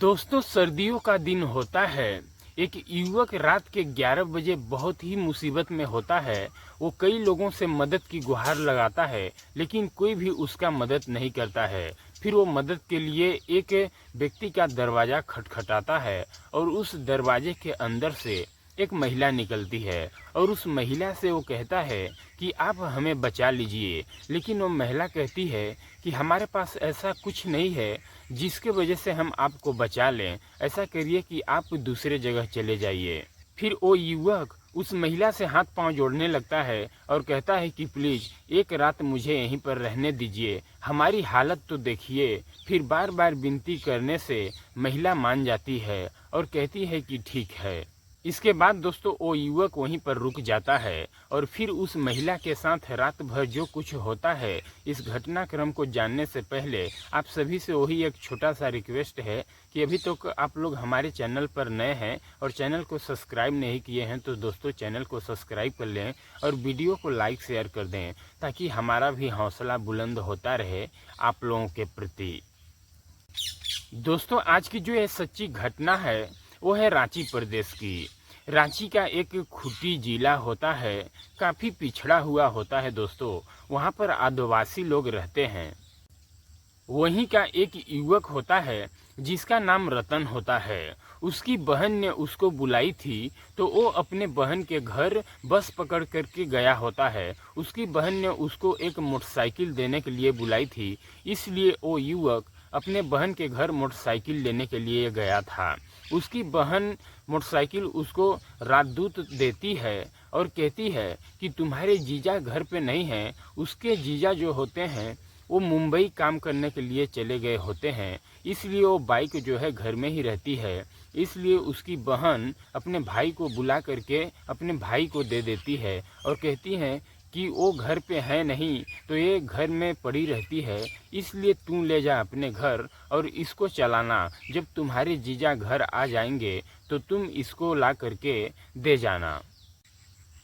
दोस्तों, सर्दियों का दिन होता है। एक युवक रात के 11 बजे बहुत ही मुसीबत में होता है। वो कई लोगों से मदद की गुहार लगाता है, लेकिन कोई भी उसका मदद नहीं करता है। फिर वो मदद के लिए एक व्यक्ति का दरवाज़ा खटखटाता है और उस दरवाजे के अंदर से एक महिला निकलती है और उस महिला से वो कहता है कि आप हमें बचा लीजिए। लेकिन वो महिला कहती है कि हमारे पास ऐसा कुछ नहीं है जिसके वजह से हम आपको बचा लें। ऐसा करिए कि आप दूसरे जगह चले जाइए। फिर वो युवक उस महिला से हाथ पांव जोड़ने लगता है और कहता है कि प्लीज़ एक रात मुझे यहीं पर रहने दीजिए, हमारी हालत तो देखिए। फिर बार बार विनती करने से महिला मान जाती है और कहती है कि ठीक है। इसके बाद दोस्तों वो युवक वहीं पर रुक जाता है और फिर उस महिला के साथ रात भर जो कुछ होता है, इस घटनाक्रम को जानने से पहले आप सभी से वही एक छोटा सा रिक्वेस्ट है कि अभी तक आप लोग हमारे चैनल पर नए हैं और चैनल को सब्सक्राइब नहीं किए हैं तो दोस्तों चैनल को सब्सक्राइब कर लें और वीडियो को लाइक शेयर कर दें, ताकि हमारा भी हौसला बुलंद होता रहे आप लोगों के प्रति। दोस्तों, आज की जो ये सच्ची घटना है वो है रांची प्रदेश की। रांची का एक खूंटी जिला होता है, काफ़ी पिछड़ा हुआ होता है दोस्तों। वहाँ पर आदिवासी लोग रहते हैं। वहीं का एक युवक होता है जिसका नाम रतन होता है। उसकी बहन ने उसको बुलाई थी तो वो अपने बहन के घर बस पकड़ करके गया होता है। उसकी बहन ने उसको एक मोटरसाइकिल देने के लिए बुलाई थी, इसलिए वो युवक अपने बहन के घर मोटरसाइकिल लेने के लिए गया था। उसकी बहन मोटरसाइकिल उसको रात दूत देती है और कहती है कि तुम्हारे जीजा घर पे नहीं हैं। उसके जीजा जो होते हैं वो मुंबई काम करने के लिए चले गए होते हैं, इसलिए वो बाइक जो है घर में ही रहती है। इसलिए उसकी बहन अपने भाई को बुला करके अपने भाई को दे देती है और कहती है कि वो घर पे है नहीं तो ये घर में पड़ी रहती है, इसलिए तू ले जा अपने घर और इसको चलाना। जब तुम्हारे जीजा घर आ जाएंगे तो तुम इसको ला करके दे जाना।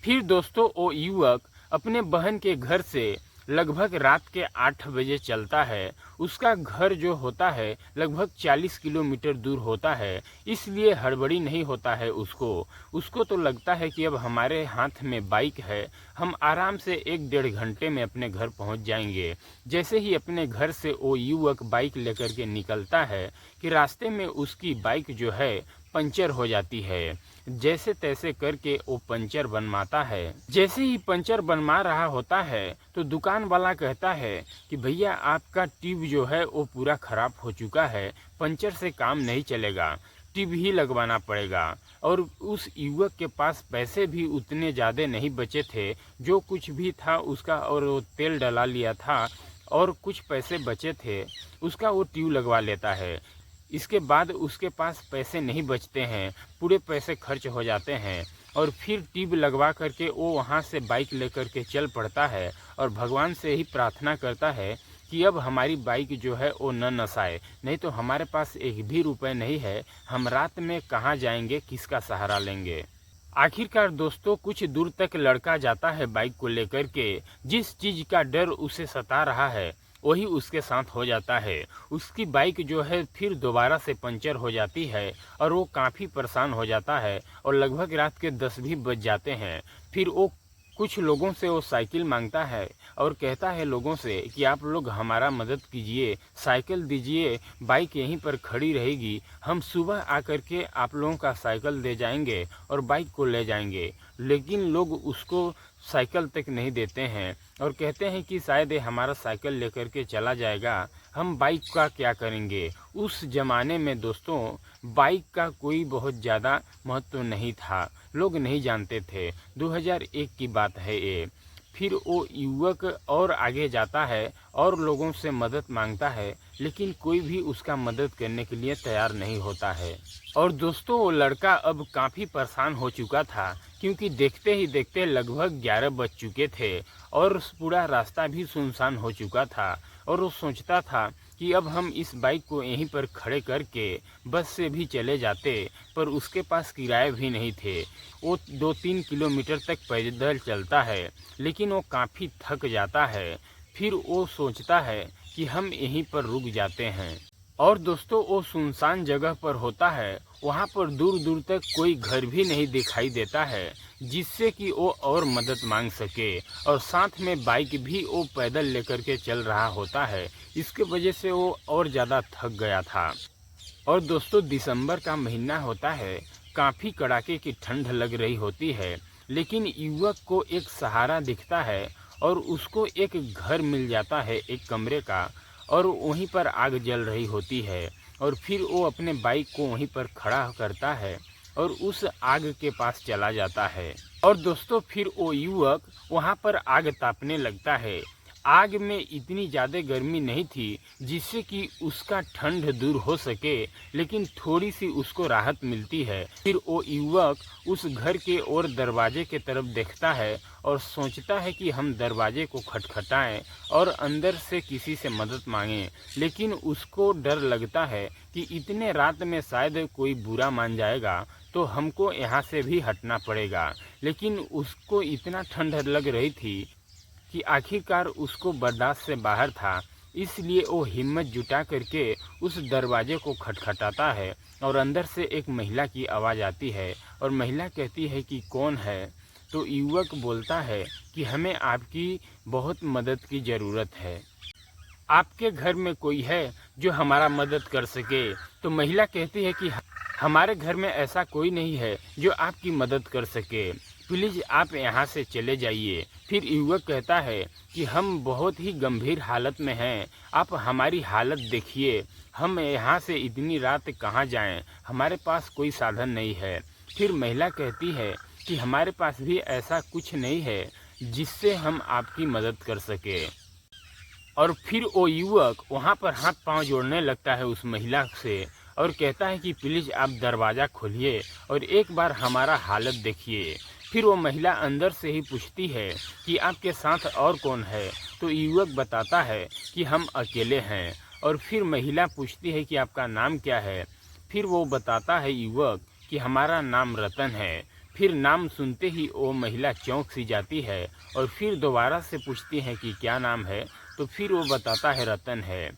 फिर दोस्तों वो युवक अपने बहन के घर से लगभग रात के 8 बजे चलता है। उसका घर जो होता है लगभग 40 किलोमीटर दूर होता है, इसलिए हड़बड़ी नहीं होता है उसको तो लगता है कि अब हमारे हाथ में बाइक है, हम आराम से 1-1.5 घंटे में अपने घर पहुंच जाएंगे। जैसे ही अपने घर से वो युवक बाइक लेकर के निकलता है कि रास्ते में उसकी बाइक जो है पंचर हो जाती है। जैसे तैसे करके वो पंचर बनवाता है। जैसे ही पंचर बनवा रहा होता है तो दुकान वाला कहता है कि भैया आपका ट्यूब जो है वो पूरा खराब हो चुका है, पंचर से काम नहीं चलेगा, ट्यूब ही लगवाना पड़ेगा। और उस युवक के पास पैसे भी उतने ज़्यादा नहीं बचे थे, जो कुछ भी था उसका और वो तेल डला लिया था और कुछ पैसे बचे थे उसका वो ट्यूब लगवा लेता है। इसके बाद उसके पास पैसे नहीं बचते हैं, पूरे पैसे खर्च हो जाते हैं और फिर ट्यूब लगवा करके वो वहाँ से बाइक लेकर के चल पड़ता है और भगवान से ही प्रार्थना करता है कि अब हमारी बाइक जो है वो न नसाए, नहीं तो हमारे पास एक भी रुपए नहीं है, हम रात में कहाँ जाएंगे, किसका सहारा लेंगे। आखिरकार दोस्तों कुछ दूर तक लड़का जाता है बाइक को लेकर के। जिस चीज़ का डर उसे सता रहा है वही उसके साथ हो जाता है। उसकी बाइक जो है फिर दोबारा से पंचर हो जाती है और वो काफ़ी परेशान हो जाता है और लगभग रात के 10 भी बज जाते हैं। फिर वो कुछ लोगों से वो साइकिल मांगता है और कहता है लोगों से कि आप लोग हमारा मदद कीजिए, साइकिल दीजिए, बाइक यहीं पर खड़ी रहेगी, हम सुबह आकर के आप लोगों का साइकिल दे जाएंगे और बाइक को ले जाएंगे। लेकिन लोग उसको साइकिल तक नहीं देते हैं और कहते हैं कि शायद ये हमारा साइकिल लेकर के चला जाएगा, हम बाइक का क्या करेंगे। उस ज़माने में दोस्तों बाइक का कोई बहुत ज़्यादा महत्व नहीं था, लोग नहीं जानते थे। 2001 की बात है ये। फिर वो युवक और आगे जाता है और लोगों से मदद मांगता है, लेकिन कोई भी उसका मदद करने के लिए तैयार नहीं होता है। और दोस्तों वो लड़का अब काफ़ी परेशान हो चुका था, क्योंकि देखते ही देखते लगभग 11 बज चुके थे और पूरा रास्ता भी सुनसान हो चुका था। और वो सोचता था कि अब हम इस बाइक को यहीं पर खड़े करके बस से भी चले जाते, पर उसके पास किराए भी नहीं थे। वो 2-3 किलोमीटर तक पैदल चलता है, लेकिन वो काफ़ी थक जाता है। फिर वो सोचता है कि हम यहीं पर रुक जाते हैं। और दोस्तों वो सुनसान जगह पर होता है, वहाँ पर दूर दूर तक कोई घर भी नहीं दिखाई देता है, जिससे कि वो और मदद मांग सके। और साथ में बाइक भी वो पैदल लेकर के चल रहा होता है, इसके वजह से वो और ज़्यादा थक गया था। और दोस्तों दिसंबर का महीना होता है, काफ़ी कड़ाके की ठंड लग रही होती है, लेकिन युवक को एक सहारा दिखता है और उसको एक घर मिल जाता है, एक कमरे का, और वहीं पर आग जल रही होती है। और फिर वो अपने बाइक को वहीं पर खड़ा करता है और उस आग के पास चला जाता है। और दोस्तों फिर वो युवक वहाँ पर आग तापने लगता है। आग में इतनी ज़्यादा गर्मी नहीं थी जिससे कि उसका ठंड दूर हो सके, लेकिन थोड़ी सी उसको राहत मिलती है। फिर वो युवक उस घर के ओर दरवाजे के तरफ देखता है और सोचता है कि हम दरवाजे को खटखटाएं और अंदर से किसी से मदद मांगें। लेकिन उसको डर लगता है कि इतने रात में शायद कोई बुरा मान जाएगा, तो हमको यहाँ से भी हटना पड़ेगा। लेकिन उसको इतना ठंड लग रही थी कि आखिरकार उसको बर्दाश्त से बाहर था, इसलिए वो हिम्मत जुटा करके उस दरवाजे को खटखटाता है और अंदर से एक महिला की आवाज़ आती है और महिला कहती है कि कौन है। तो युवक बोलता है कि हमें आपकी बहुत मदद की ज़रूरत है, आपके घर में कोई है जो हमारा मदद कर सके। तो महिला कहती है कि हमारे घर में ऐसा कोई नहीं है जो आपकी मदद कर सके, प्लीज़ आप यहाँ से चले जाइए। फिर युवक कहता है कि हम बहुत ही गंभीर हालत में हैं, आप हमारी हालत देखिए, हम यहाँ से इतनी रात कहाँ जाएं, हमारे पास कोई साधन नहीं है। फिर महिला कहती है कि हमारे पास भी ऐसा कुछ नहीं है जिससे हम आपकी मदद कर सके। और फिर वो युवक वहाँ पर हाथ पांव जोड़ने लगता है उस महिला से और कहता है कि प्लीज़ आप दरवाज़ा खोलिए और एक बार हमारा हालत देखिए। फिर वो महिला अंदर से ही पूछती है कि आपके साथ और कौन है। तो युवक बताता है कि हम अकेले हैं। और फिर महिला पूछती है कि आपका नाम क्या है। फिर वो बताता है युवक कि हमारा नाम रतन है। फिर नाम सुनते ही वो महिला चौंक सी जाती है और फिर दोबारा से पूछती है कि क्या नाम है। तो फिर वो बताता है रतन है।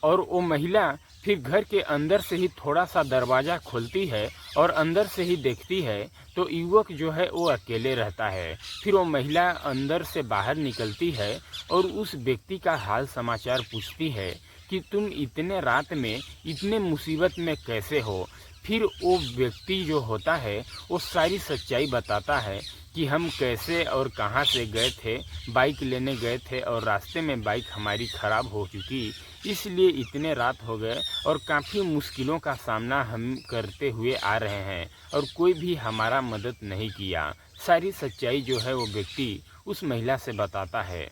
और वो महिला फिर घर के अंदर से ही थोड़ा सा दरवाज़ा खोलती है और अंदर से ही देखती है तो युवक जो है वो अकेले रहता है। फिर वो महिला अंदर से बाहर निकलती है और उस व्यक्ति का हाल समाचार पूछती है कि तुम इतने रात में इतने मुसीबत में कैसे हो। फिर वो व्यक्ति जो होता है वो सारी सच्चाई बताता है कि हम कैसे और कहां से गए थे, बाइक लेने गए थे और रास्ते में बाइक हमारी ख़राब हो चुकी, इसलिए इतने रात हो गए और काफ़ी मुश्किलों का सामना हम करते हुए आ रहे हैं और कोई भी हमारा मदद नहीं किया। सारी सच्चाई जो है वो व्यक्ति उस महिला से बताता है।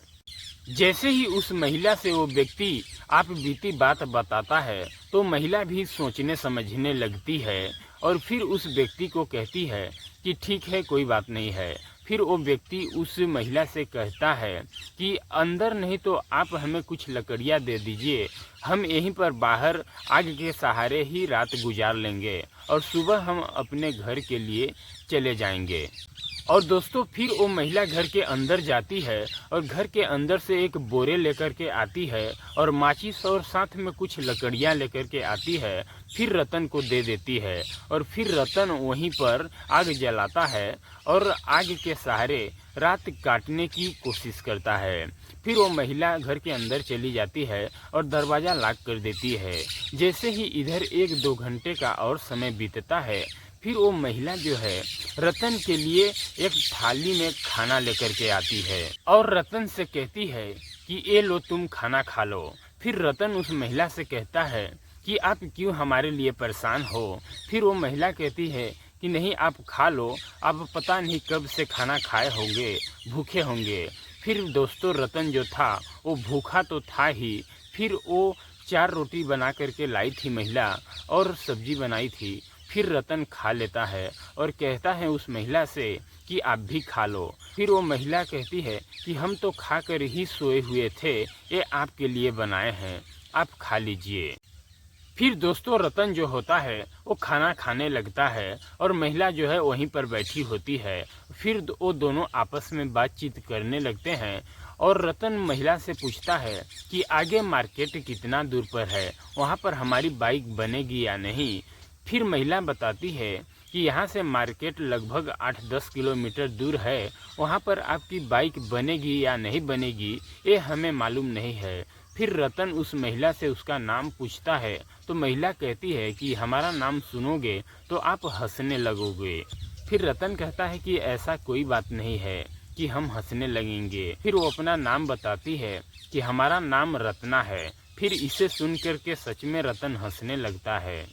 जैसे ही उस महिला से वो व्यक्ति आप बीती बात बताता है तो महिला भी सोचने समझने लगती है और फिर उस व्यक्ति को कहती है कि ठीक है, कोई बात नहीं है। फिर वो व्यक्ति उस महिला से कहता है कि अंदर नहीं तो आप हमें कुछ लकड़ियाँ दे दीजिए, हम यहीं पर बाहर आग के सहारे ही रात गुजार लेंगे और सुबह हम अपने घर के लिए चले जाएंगे। और दोस्तों फिर वो महिला घर के अंदर जाती है और घर के अंदर से एक बोरे लेकर के आती है और माचिस और साथ में कुछ लकड़ियाँ लेकर के आती है। फिर रतन को दे देती है और फिर रतन वहीं पर आग जलाता है और आग के सहारे रात काटने की कोशिश करता है। फिर वो महिला घर के अंदर चली जाती है और दरवाज़ा लॉक कर देती है। जैसे ही इधर 1-2 घंटे का और समय बीतता है, फिर वो महिला जो है रतन के लिए एक थाली में खाना लेकर के आती है और रतन से कहती है कि ये लो, तुम खाना खा लो। फिर रतन उस महिला से कहता है कि आप क्यों हमारे लिए परेशान हो। फिर वो महिला कहती है कि नहीं, आप खा लो, आप पता नहीं कब से खाना खाए होंगे, भूखे होंगे। फिर दोस्तों रतन जो था वो भूखा तो था ही, फिर वो 4 रोटी बना करके लाई थी महिला और सब्जी बनाई थी। फिर रतन खा लेता है और कहता है उस महिला से कि आप भी खा लो। फिर वो महिला कहती है कि हम तो खाकर ही सोए हुए थे, ये आपके लिए बनाए हैं, आप खा लीजिए। फिर दोस्तों रतन जो होता है वो खाना खाने लगता है और महिला जो है वहीं पर बैठी होती है। फिर वो दोनों आपस में बातचीत करने लगते हैं और रतन महिला से पूछता है कि आगे मार्केट कितना दूर पर है, वहाँ पर हमारी बाइक बनेगी या नहीं। फिर महिला बताती है कि यहाँ से मार्केट लगभग 8-10 किलोमीटर दूर है, वहाँ पर आपकी बाइक बनेगी या नहीं बनेगी ये हमें मालूम नहीं है। फिर रतन उस महिला से उसका नाम पूछता है तो महिला कहती है कि हमारा नाम सुनोगे तो आप हंसने लगोगे। फिर रतन कहता है कि ऐसा कोई बात नहीं है कि हम हंसने लगेंगे। फिर वो अपना नाम बताती है कि हमारा नाम रत्ना है। फिर इसे सुन करके सच में रतन हंसने लगता है।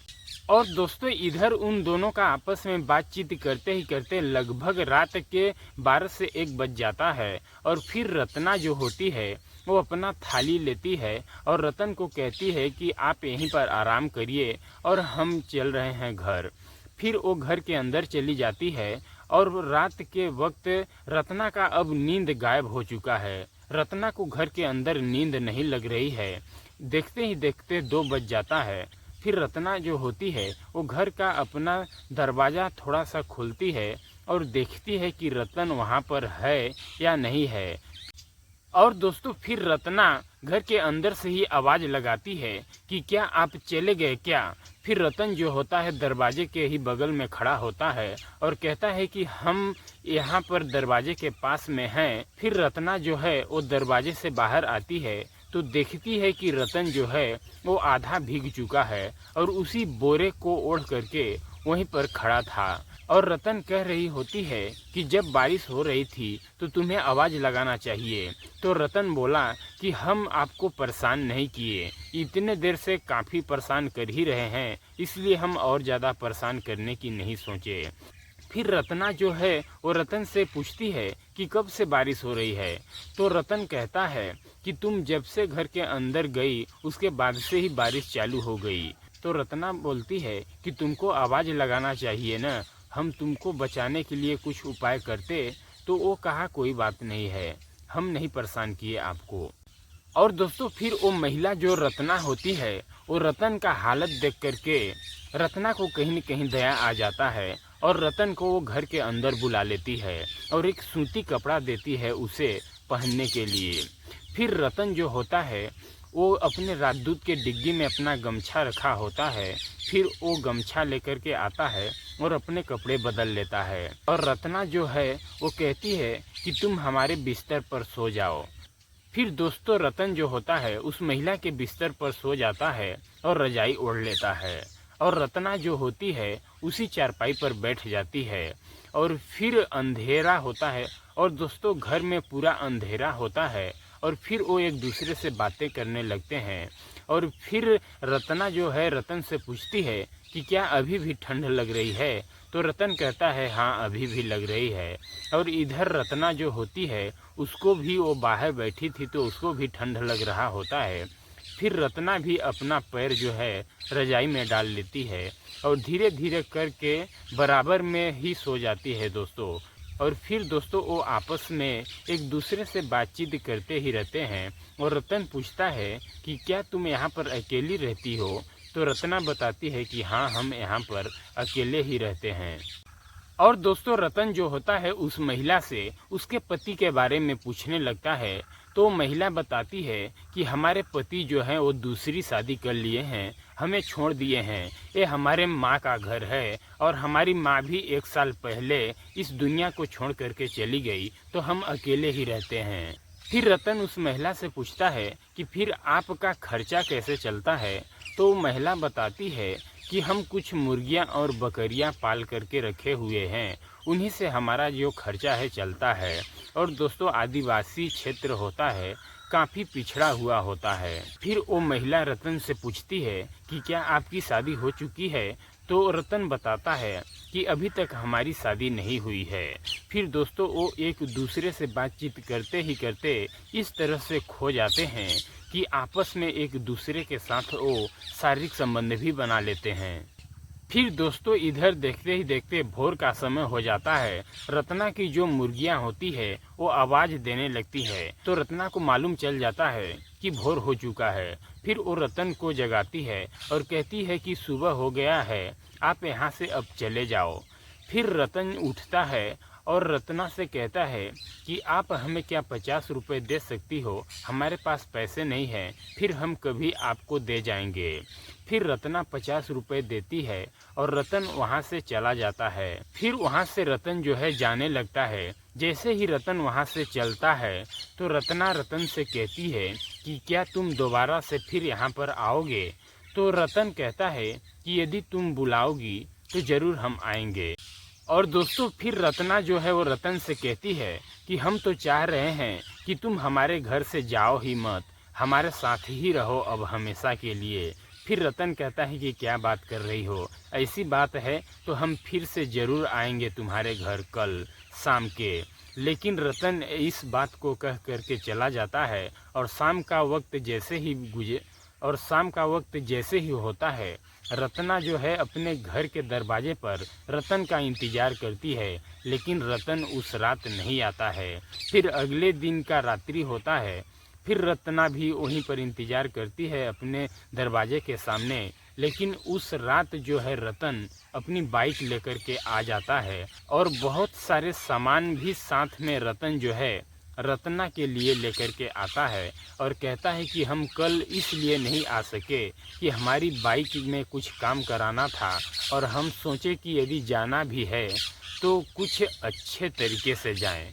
और दोस्तों इधर उन दोनों का आपस में बातचीत करते ही करते लगभग रात के 12 से 1 बज जाता है। और फिर रत्ना जो होती है वो अपना थाली लेती है और रतन को कहती है कि आप यहीं पर आराम करिए और हम चल रहे हैं घर। फिर वो घर के अंदर चली जाती है और रात के वक्त रत्ना का अब नींद गायब हो चुका है। रत्ना को घर के अंदर नींद नहीं लग रही है। देखते ही देखते 2 बज जाता है। फिर रत्ना जो होती है वो घर का अपना दरवाज़ा थोड़ा सा खोलती है और देखती है कि रतन वहाँ पर है या नहीं है। और दोस्तों फिर रत्ना घर के अंदर से ही आवाज़ लगाती है कि क्या आप चले गए क्या। फिर रतन जो होता है दरवाजे के ही बगल में खड़ा होता है और कहता है कि हम यहाँ पर दरवाजे के पास में हैं। फिर रत्ना जो है वो दरवाजे से बाहर आती है तो देखती है कि रतन जो है वो आधा भीग चुका है और उसी बोरे को ओढ़ करके वहीं पर खड़ा था। और रतन कह रही होती है कि जब बारिश हो रही थी तो तुम्हें आवाज़ लगाना चाहिए। तो रतन बोला कि हम आपको परेशान नहीं किए, इतने देर से काफ़ी परेशान कर ही रहे हैं, इसलिए हम और ज़्यादा परेशान करने की नहीं सोचे। फिर रत्ना जो है वो रतन से पूछती है कि कब से बारिश हो रही है। तो रतन कहता है कि तुम जब से घर के अंदर गई उसके बाद से ही बारिश चालू हो गई। तो रत्ना बोलती है कि तुमको आवाज़ लगाना चाहिए ना, हम तुमको बचाने के लिए कुछ उपाय करते। तो वो कहा कोई बात नहीं है, हम नहीं परेशान किए आपको। और दोस्तों फिर वो महिला जो रत्ना होती है वो रतन का हालत देख करके रत्ना को कहीं न कहीं दया आ जाता है और रतन को वो घर के अंदर बुला लेती है और एक सूती कपड़ा देती है उसे पहनने के लिए। फिर रतन जो होता है वो अपने राजदूत के डिग्गी में अपना गमछा रखा होता है। फिर वो गमछा लेकर के आता है और अपने कपड़े बदल लेता है और रत्ना जो है वो कहती है कि तुम हमारे बिस्तर पर सो जाओ। फिर दोस्तों रतन जो होता है उस महिला के बिस्तर पर सो जाता है और रजाई ओढ़ लेता है और रत्ना जो होती है उसी चारपाई पर बैठ जाती है। और फिर अंधेरा होता है और दोस्तों घर में पूरा अंधेरा होता है और फिर वो एक दूसरे से बातें करने लगते हैं। और फिर रत्ना जो है रतन से पूछती है कि क्या अभी भी ठंड लग रही है। तो रतन कहता है हाँ अभी भी लग रही है। और इधर रत्ना जो होती है उसको भी वो बाहर बैठी थी तो उसको भी ठंड लग रहा होता है। फिर रत्ना भी अपना पैर जो है रजाई में डाल लेती है और धीरे धीरे करके बराबर में ही सो जाती है दोस्तों। और फिर दोस्तों वो आपस में एक दूसरे से बातचीत करते ही रहते हैं। और रतन पूछता है कि क्या तुम यहाँ पर अकेली रहती हो। तो रत्ना बताती है कि हाँ हम यहाँ पर अकेले ही रहते हैं। और दोस्तों रतन जो होता है उस महिला से उसके पति के बारे में पूछने लगता है। तो महिला बताती है कि हमारे पति जो हैं वो दूसरी शादी कर लिए हैं, हमें छोड़ दिए हैं, ये हमारे माँ का घर है और हमारी माँ भी 1 साल पहले इस दुनिया को छोड़ करके चली गई, तो हम अकेले ही रहते हैं। फिर रतन उस महिला से पूछता है कि फिर आपका खर्चा कैसे चलता है। तो महिला बताती है कि हम कुछ मुर्गियां और बकरियां पाल करके रखे हुए हैं, उन्हीं से हमारा जो खर्चा है चलता है। और दोस्तों आदिवासी क्षेत्र होता है, काफ़ी पिछड़ा हुआ होता है। फिर वो महिला रतन से पूछती है कि क्या आपकी शादी हो चुकी है। तो रतन बताता है कि अभी तक हमारी शादी नहीं हुई है। फिर दोस्तों वो एक दूसरे से बातचीत करते ही करते इस तरह से खो जाते हैं कि आपस में एक दूसरे के साथ वो शारीरिक संबंध भी बना लेते हैं। फिर दोस्तों इधर देखते ही देखते भोर का समय हो जाता है। रत्ना की जो मुर्गियां होती है वो आवाज देने लगती है, तो रत्ना को मालूम चल जाता है कि भोर हो चुका है। फिर वो रतन को जगाती है और कहती है कि सुबह हो गया है, आप यहाँ से अब चले जाओ। फिर रतन उठता है और रत्ना से कहता है कि आप हमें क्या 50 रुपये दे सकती हो, हमारे पास पैसे नहीं हैं, फिर हम कभी आपको दे जाएंगे। फिर रत्ना 50 रुपये देती है और रतन वहाँ से चला जाता है। फिर वहाँ से रतन जो है जाने लगता है। जैसे ही रतन वहाँ से चलता है तो रत्ना रतन से कहती है कि क्या तुम दोबारा से फिर यहाँ पर आओगे। तो रतन कहता है कि यदि तुम बुलाओगी तो ज़रूर हम आएंगे। और दोस्तों फिर रत्ना जो है वो रतन से कहती है कि हम तो चाह रहे हैं कि तुम हमारे घर से जाओ ही मत, हमारे साथ ही रहो अब हमेशा के लिए। फिर रतन कहता है कि क्या बात कर रही हो, ऐसी बात है तो हम फिर से ज़रूर आएंगे तुम्हारे घर कल शाम के। लेकिन रतन इस बात को कह करके चला जाता है और शाम का वक्त जैसे ही होता है, रत्ना जो है अपने घर के दरवाजे पर रतन का इंतज़ार करती है, लेकिन रतन उस रात नहीं आता है। फिर अगले दिन का रात्रि होता है, फिर रत्ना भी वहीं पर इंतज़ार करती है अपने दरवाजे के सामने, लेकिन उस रात जो है रतन अपनी बाइक लेकर के आ जाता है और बहुत सारे सामान भी साथ में रतन जो है रत्ना के लिए लेकर के आता है और कहता है कि हम कल इसलिए नहीं आ सके कि हमारी बाइक में कुछ काम कराना था और हम सोचे कि यदि जाना भी है तो कुछ अच्छे तरीके से जाएं।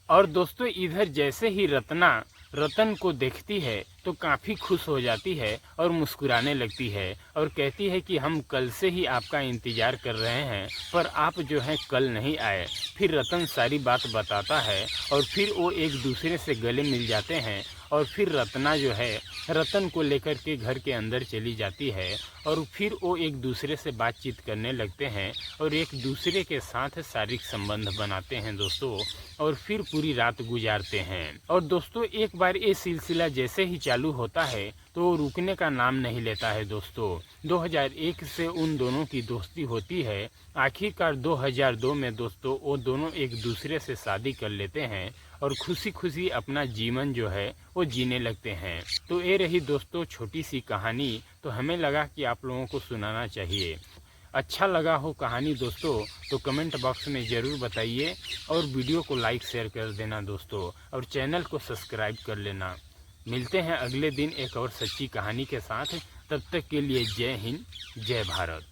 और दोस्तों इधर जैसे ही रत्ना रतन को देखती है तो काफ़ी खुश हो जाती है और मुस्कुराने लगती है और कहती है कि हम कल से ही आपका इंतज़ार कर रहे हैं, पर आप जो हैं कल नहीं आए। फिर रतन सारी बात बताता है और फिर वो एक दूसरे से गले मिल जाते हैं और फिर रत्ना जो है रतन को लेकर के घर के अंदर चली जाती है और फिर वो एक दूसरे से बातचीत करने लगते हैं और एक दूसरे के साथ शारीरिक संबंध बनाते हैं दोस्तों, और फिर पूरी रात गुजारते हैं। और दोस्तों एक बार ये सिलसिला जैसे ही चालू होता है तो रुकने का नाम नहीं लेता है दोस्तों। 2001 से उन दोनों की दोस्ती होती है। आखिरकार 2002 में दोस्तों वो दोनों एक दूसरे से शादी कर लेते हैं और खुशी खुशी अपना जीवन जो है वो जीने लगते हैं। तो ये रही दोस्तों छोटी सी कहानी, तो हमें लगा कि आप लोगों को सुनाना चाहिए। अच्छा लगा हो कहानी दोस्तों तो कमेंट बॉक्स में ज़रूर बताइए और वीडियो को लाइक शेयर कर देना दोस्तों, और चैनल को सब्सक्राइब कर लेना। मिलते हैं अगले दिन एक और सच्ची कहानी के साथ, तब तक के लिए जय हिंद जय भारत।